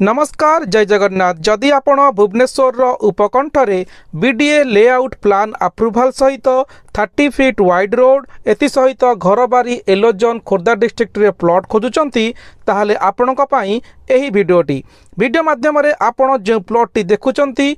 नमस्कार जय जगन्नाथ। जदि आपण भुवनेश्वर उपकंठरे बीडीए लेआउट प्लान अप्रूवाल सहित 30 फीट वाइड रोड एति सहित घर बारी येलो जोन खोर्धा डिस्ट्रिक्ट रे प्लॉट खोजुचंती ताहाले आपणक पई एही वीडियो माध्यम रे आपण जे प्लॉट टी देखुचंती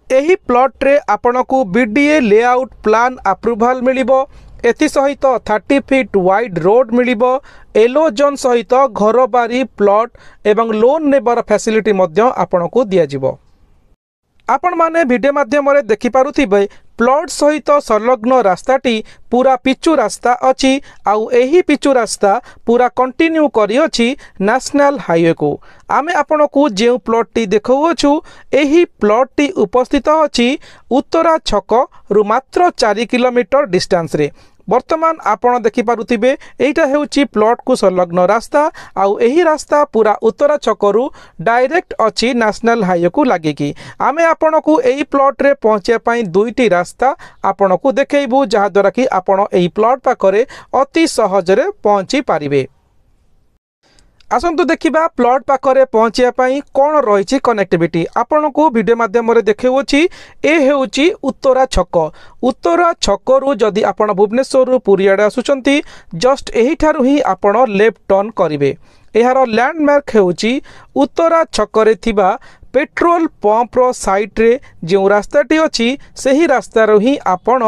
एही प्लॉट रे आपणकू बीडीए लेआउट प्लान अप्रूवाल मिलिबो। एथि सहित 30 फीट वाइड रोड मिलिबो। येलो जोन सहित घर बारी प्लॉट एवं लोन नेबर फैसिलिटी मध्य आपणकू दिया जिवो। आपण माने वीडियो माध्यम रे देखि पारुथिबे प्लॉट सहित संलग्न रास्ताटी पूरा पिचु रास्ता अछि आउ एही पिचु रास्ता पूरा कंटिन्यू करी अछि नेशनल हाईवे को। आमे आपणकू जे प्लॉट टी देखौछु एही प्लॉट टी उपस्थित अछि उत्तरा छक रु मात्र 4 किलोमीटर डिस्टेंस रे। वर्तमान आपण देखि पारुथिबे एटा हेउची प्लॉट को संलग्न रास्ता आउ एही रास्ता पूरा उत्तरा छकरू डायरेक्ट अछि नेशनल हाईवे को लागिकी। आमे आपणकू एही प्लॉट रे पहुंचे पई दुईटी रास्ता आपणकू देखैबू जहा द्वारा कि आपण एही प्लॉट पाखरे अति सहज रे पहुंची पारिबे। आसंतु देखिबा प्लॉट पाखरे पहुंचिया पई कोन रहिछि कनेक्टिविटी। आपणकू वीडियो माध्यम रे देखैउछि ए हेउछि उत्तरा छक। उत्तरा छकरू जदि आपण भुवनेश्वर पुरीआडे आसुचंती जस्ट एही ठारू ही आपण लेफ्ट टर्न करिवे। एहार लैंडमार्क हेउछि उत्तरा छकरे थिबा पेट्रोल पंप रो साइड रे जे रास्ताटी अछि सेही रास्ता रो ही आपण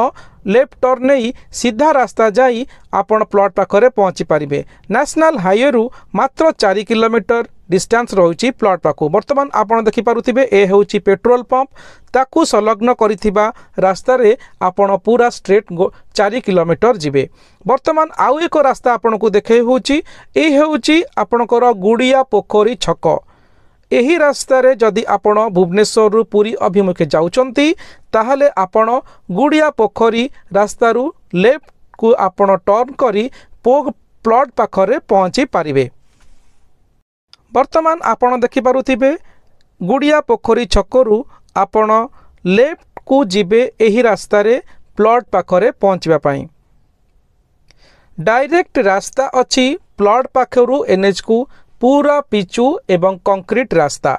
लेफ्ट टर्न नहीं सीधा रास्ता जाई आपण प्लॉट पाखरे पहुंची पारिबे। नेशनल हाईवे रु मात्र 4 किलोमीटर डिस्टेंस रहुछि प्लॉट पाखु। वर्तमान आपण देखि पारुथिबे ए हेउछि पेट्रोल पंप ताकू संलग्न करिथिबा रास्ता रे आपण पूरा स्ट्रेट 4 किलोमीटर जिवे। वर्तमान आउ एक रास्ता आपण को देखै होछि ए हेउछि आपणकर गुड़िया पोखरी छक। एही रास्ता रे जदि आपण भुवनेश्वर पुरी अभिमुखे जाउचंती ताहाले आपण गुड़िया पोखरी रास्ता रु लेफ्ट को आपण टर्न करी प्लॉट पाखरे पहुंची पारिबे। वर्तमान आपण देखि पारुथिबे गुड़िया पोखरी छकरू आपण लेफ्ट को जिबे एही रास्ता रे प्लॉट पाखरे पहुंचबा पई। डायरेक्ट रास्ता अछि प्लॉट पाखरू एनएच को पूरा पिचु एवं कंक्रीट रास्ता।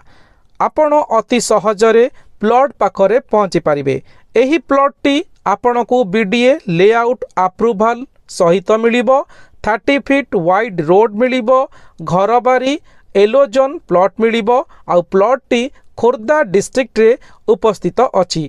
आपण अति सहजरे प्लॉट पाखरे पहुंची पारिबे। एही प्लॉट टी आपण को बीडीए लेआउट अप्रूवाल सहित मिलिबो। 30 फीट वाइड रोड मिलिबो। घर बारी येलो जोन प्लॉट मिलिबो। आ प्लॉट टी खोर्धा डिस्ट्रिक्ट रे उपस्थित अछि।